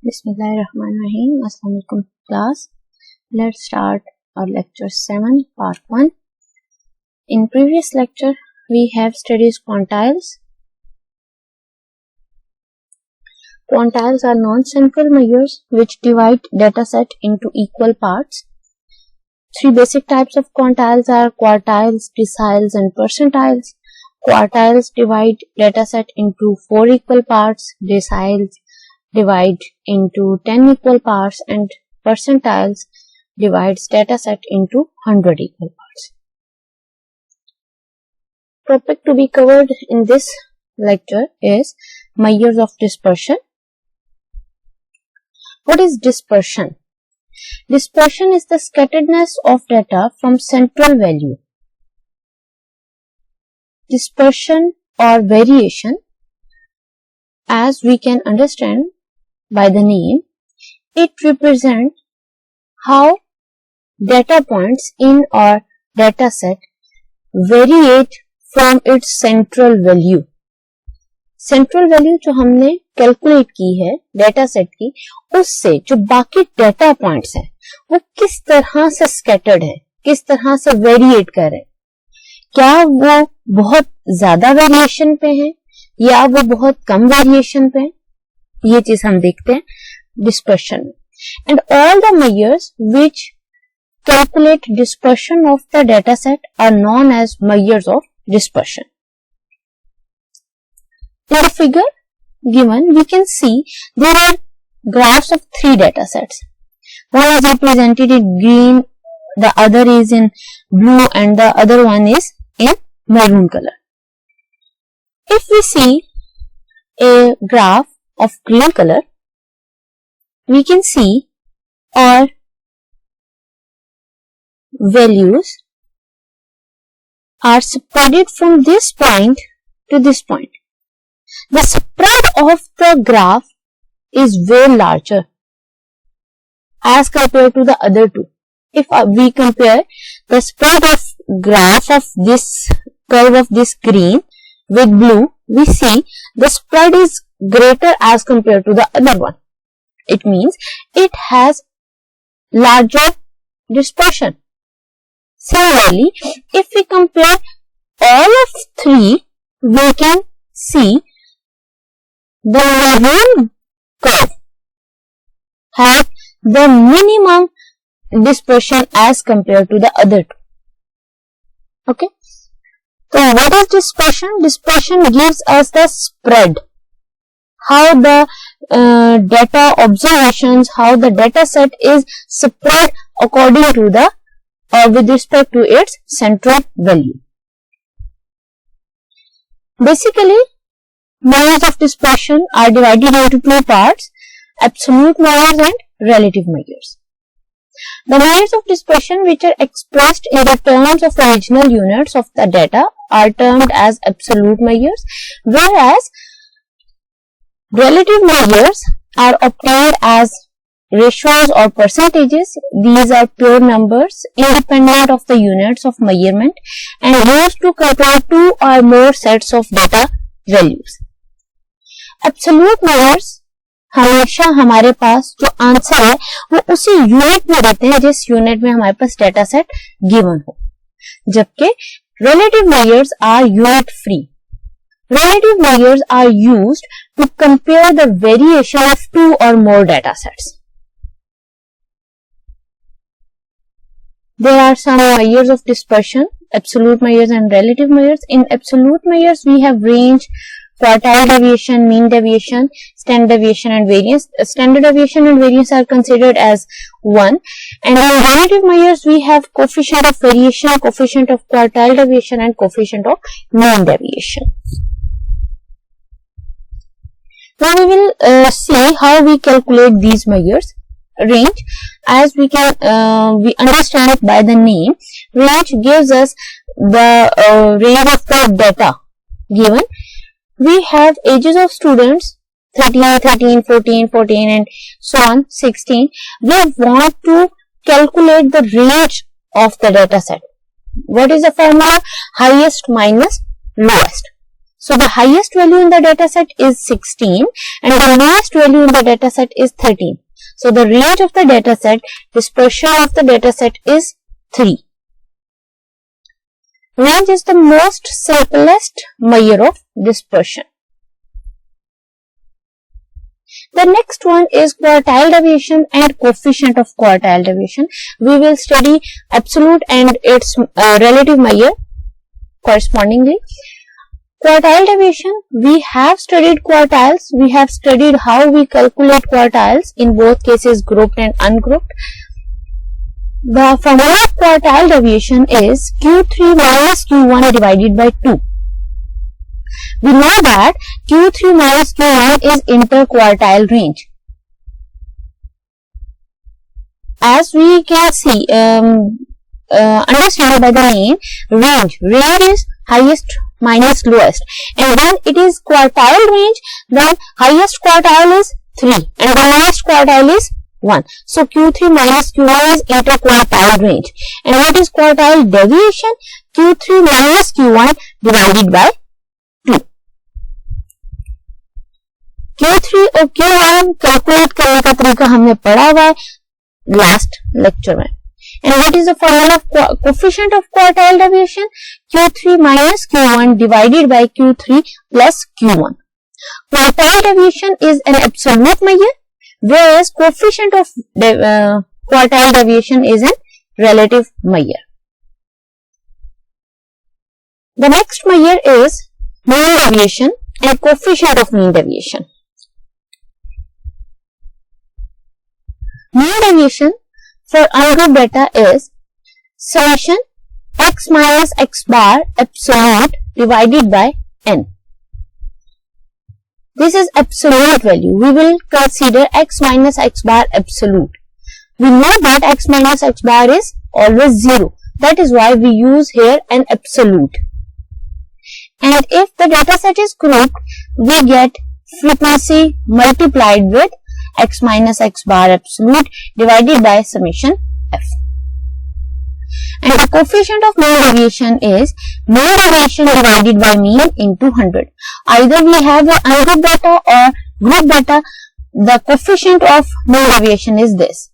Bismillahirrahmanirrahim. Assalamu alaikum class. Let's start our lecture 7 part 1. In previous lecture we have studied quantiles. Quantiles are non-central measures which divide dataset into equal parts. Three basic types of quantiles are quartiles, deciles and percentiles. Quartiles divide dataset into 4 equal parts, deciles divide into 10 equal parts, and percentiles divides dataset into 100 equal parts. Topic to be covered in this lecture is measures of dispersion. What is dispersion? Dispersion is the scatteredness of data from central value. Dispersion or variation, as we can understand by the name, it represents how data points in our dataset variate from its central value. Central value जो हमने calculate की है data set की, उससे जो बाकी data points हैं वो किस तरह से स्कैटर्ड है, किस तरह से वेरिएट कर रहे हैं, क्या वो बहुत ज्यादा वेरिएशन पे है या वो बहुत कम वेरिएशन पे है, ये चीज हम देखते हैं डिस्पर्शन में. And all the measures which calculate dispersion of the data set are known as measures of dispersion. In the figure given, we can see there are graphs of 3 data sets. One is represented in green, the other is in blue, and the other one is in maroon color. If we see a graph of green color, we can see our values are spread from this point to this point. The spread of the graph is way larger as compared to the other two. If we compare the spread of graph of this curve of this green with blue, we see the spread is greater as compared to the other one. It means it has larger dispersion. Similarly, if we compare all of 3, we can see the maroon curve have the minimum dispersion as compared to the other two. Okay. So what is dispersion? Dispersion gives us the spread, how the data observations, how the data set is spread according to the with respect to its central value. Basically, measures of dispersion are divided into 2 parts, absolute measures and relative measures. The measures of dispersion which are expressed in the terms of original units of the data are termed as absolute measures, whereas relative measures are obtained as ratios or percentages. These are pure numbers independent of the units of measurement and used to compare 2 or more sets of data values. Absolute measures हमेशा हमारे पास जो answer है वो उसी unit में रहते हैं जिस यूनिट में हमारे पास डेटा सेट गिवन हो, जबकि relative measures are unit free. Relative measures are used to compare the variation of 2 or more data sets. There are some measures of dispersion, absolute measures and relative measures. In absolute measures, we have range, quartile deviation, mean deviation, standard deviation and variance. Standard deviation and variance are considered as 1. And in relative measures, we have coefficient of variation, coefficient of quartile deviation and coefficient of mean deviation. Now we will see how we calculate these measures. Range, as we can we understand it by the name, range gives us the range of the data given. We have ages of students 13, 14 and so on 16. We want to calculate the range of the data set. What is the formula? Highest minus lowest. So the highest value in the data set is 16 and the lowest value in the data set is 13. So the range of the data set, dispersion of the data set is 3. Range is the most simplest measure of dispersion. The next one is quartile deviation and coefficient of quartile deviation. We will study absolute and its relative measure correspondingly. Quartile deviation, we have studied quartiles. We have studied how we calculate quartiles, in both cases grouped and ungrouped. The formula of quartile deviation is Q3 minus Q1 divided by 2. We know that Q3 minus Q1 is interquartile range. As we can see, understand by the name, range is highest minus lowest, and when it is quartile range, then highest quartile is 3 and the lowest quartile is 1. So Q3 minus Q1 is interquartile range. And what is quartile deviation? Q3 minus Q1 divided by 2. Q3 और Q1 calculate करने का तरीका हमने पढ़ा हुआ है last lecture में. And what is the formula of coefficient of quartile deviation? Q3 minus Q1 divided by Q3 plus Q1. Quartile deviation is an absolute measure, whereas coefficient of quartile deviation is a relative measure. The next measure is mean deviation and coefficient of mean deviation. Mean deviation for ungrouped data is summation x minus x bar absolute divided by n. This is absolute value. We will consider x minus x bar absolute. We know that x minus x bar is always 0. That is why we use here an absolute. And if the data set is grouped, we get frequency multiplied with x minus x bar absolute divided by summation f. And the coefficient of mean deviation is mean deviation divided by mean into 100. Either we have an ungrouped data or group data, the coefficient of mean deviation is this.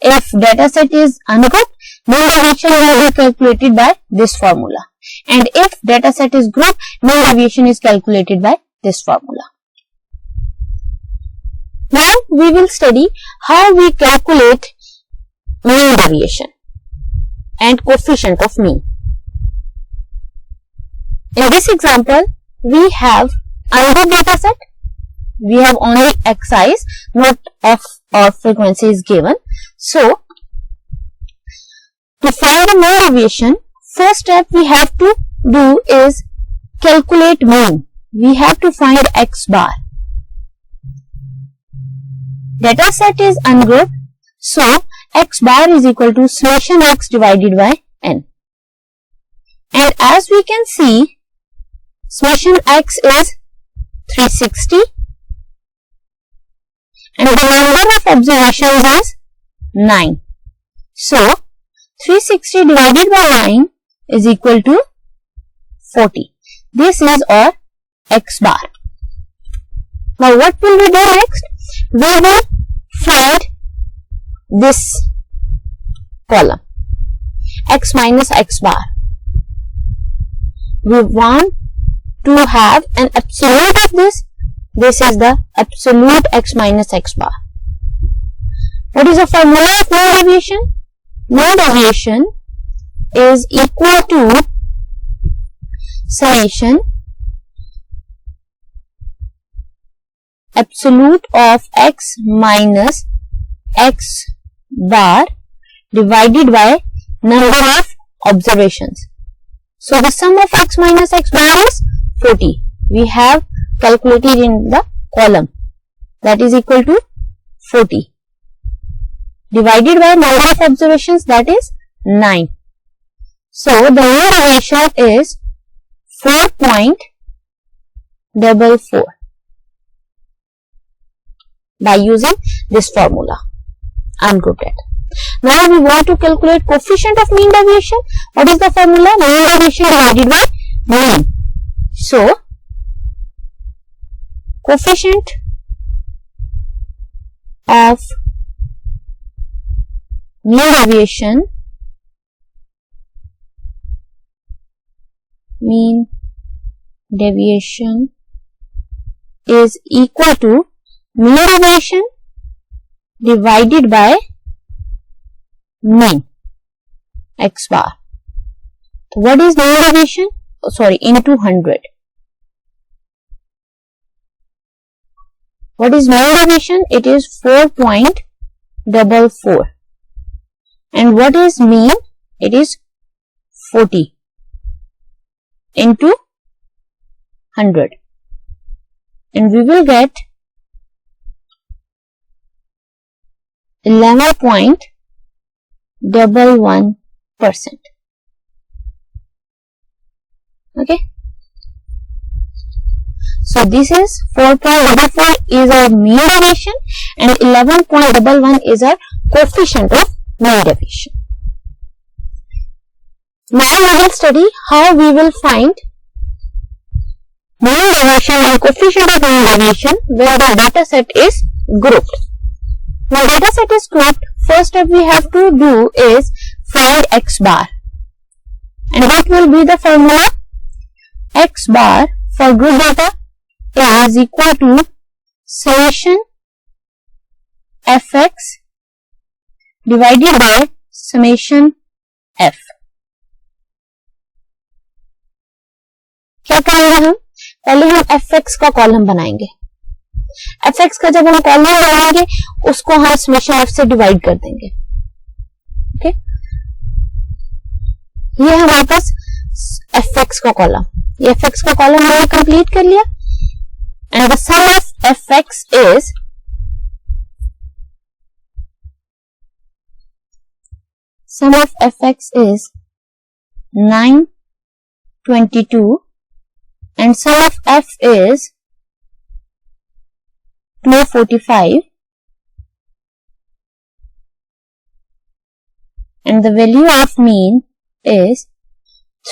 If data set is ungrouped, mean deviation will be calculated by this formula. And if data set is grouped, mean deviation is calculated by this formula. Now we will study how we calculate mean deviation and coefficient of mean. In this example, we have ungrouped data set. We have only xi's, not f or frequency is given. So, to find the mean deviation, first step we have to do is calculate mean. We have to find x bar. Data set is ungrouped, so x bar is equal to summation x divided by n. And as we can see, summation x is 360 and the number of observations is 9. So 360 divided by 9 is equal to 40. This is our x bar. Now what will we do next? We will find this column, x minus x bar. We want to have an absolute of this. This is the absolute x minus x bar. What is the formula of mean deviation? Mean deviation is equal to summation absolute of x minus x bar divided by number of observations. So the sum of x minus x bar is 40. We have calculated in the column, that is equal to 40 divided by number of observations, that is 9. So the mean deviation is 4.44 by using this formula, ungrouped data. Now we want to calculate coefficient of mean deviation. What is the formula? Mean deviation divided by mean. So coefficient of mean deviation is equal to mean deviation divided by mean x bar. So what is mean deviation? Into 100. What is mean deviation? It is 4.44. And what is mean? It is 40 into 100. And we will get 11.11%. Okay. So this is 4.44 is our mean deviation and 11.11 is our coefficient of mean deviation. Now we will study how we will find mean deviation and coefficient of mean deviation when the data set is grouped. When data set is grouped, first step we have to do is find x bar. And what will be the formula? X bar for group data is equal to summation fx divided by summation f. क्या करेंगे हम? पहले हम fx का column बनाएंगे. fx का जब हम कॉलम बनाएंगे उसको हम समेशन f से डिवाइड कर देंगे. ओके, ये हमारे पास fx का कॉलम, ये fx का कॉलम हमने कंप्लीट कर लिया. And the sum of fx is sum of fx is 922 and sum of f is 245 and the value of mean is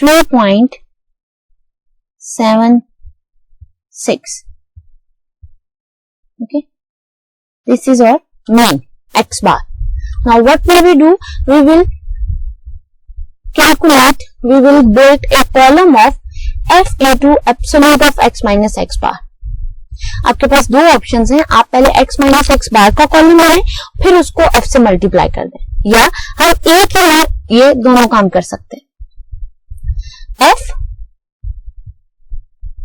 3.76. Okay, this is our mean x bar. Now what will we do? We will calculate, we will build a column of f into absolute of x minus x bar. आपके पास दो options हैं, आप पहले x minus x बार का column बनाएं फिर उसको f से मल्टीप्लाई कर दें, या हम एक ही में ये दोनों काम कर सकते हैं. f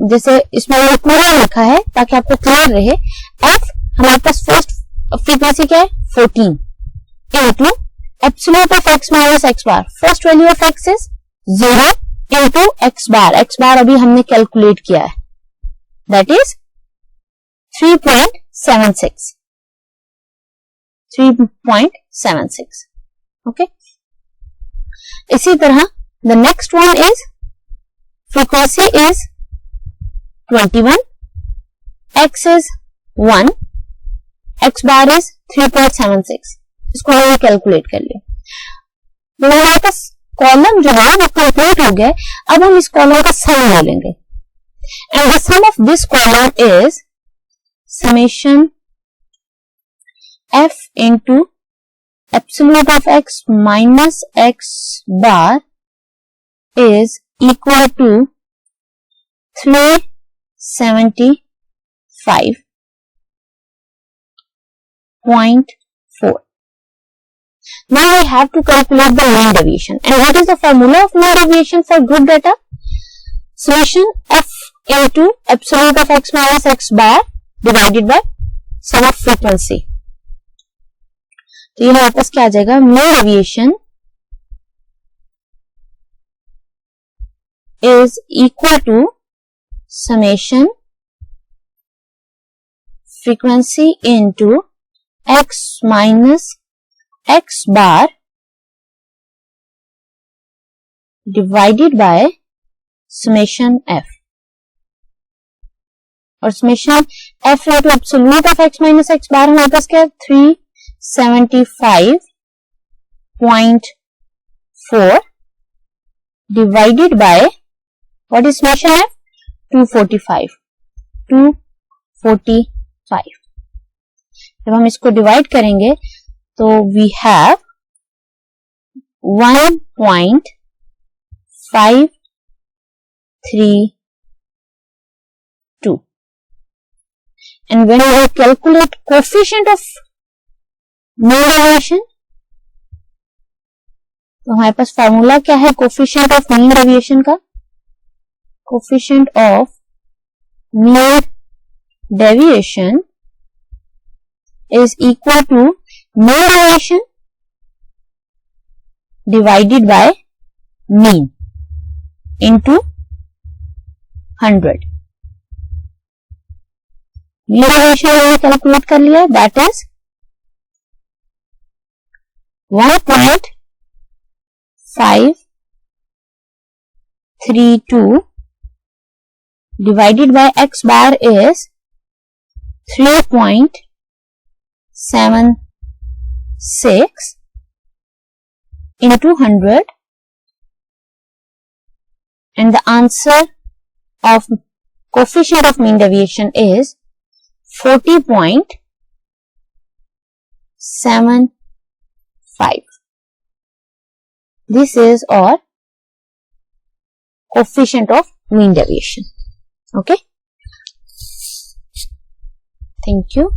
जैसे इसमें ये पूरा लिखा है ताकि आपको क्लियर रहे. f हमारे पास फर्स्ट फ्रीक्वेंसी क्या है? 14 into absolute of x minus x bar. First value of x is 0 into x bar. x bar अभी हमने कैलकुलेट किया है, दैट इज 3.76. 3.76. ओके, इसी तरह the next one is frequency is 21, x is 1, x bar is 3.76. इसको हमने calculate कर लिया. तो हमारे पास कॉलम जो है वो कंप्लीट हो गया. अब हम इस कॉलम का सम ले लेंगे and the sum of this column is summation f into absolute of x minus x bar is equal to 375.4. Now we have to calculate the mean deviation. And what is the formula of mean deviation for group data? Summation f into absolute of x minus x bar divided by sum of frequency. तो ये हमारे पास क्या आ जाएगा? mean deviation is equal to summation frequency into x minus x bar divided by summation f. और summation f into absolute of x minus x bar हमारे पास क्या है? 375.4 divided by what is summation f? 245. 45। जब हम इसको divide करेंगे तो we have 1.532 and when we calculate coefficient of mean deviation, तो हमारे पास फॉर्मूला क्या है कोफिशिएंट ऑफ मीन डेविएशन का? Coefficient of mean deviation is equal to mean deviation divided by mean into 100. mean deviation हमने calculate कर लिया, that is 1.532 divided by x bar is 3.76 into 100 and the answer of coefficient of mean deviation is 40.75. This is our coefficient of mean deviation. Okay. Thank you.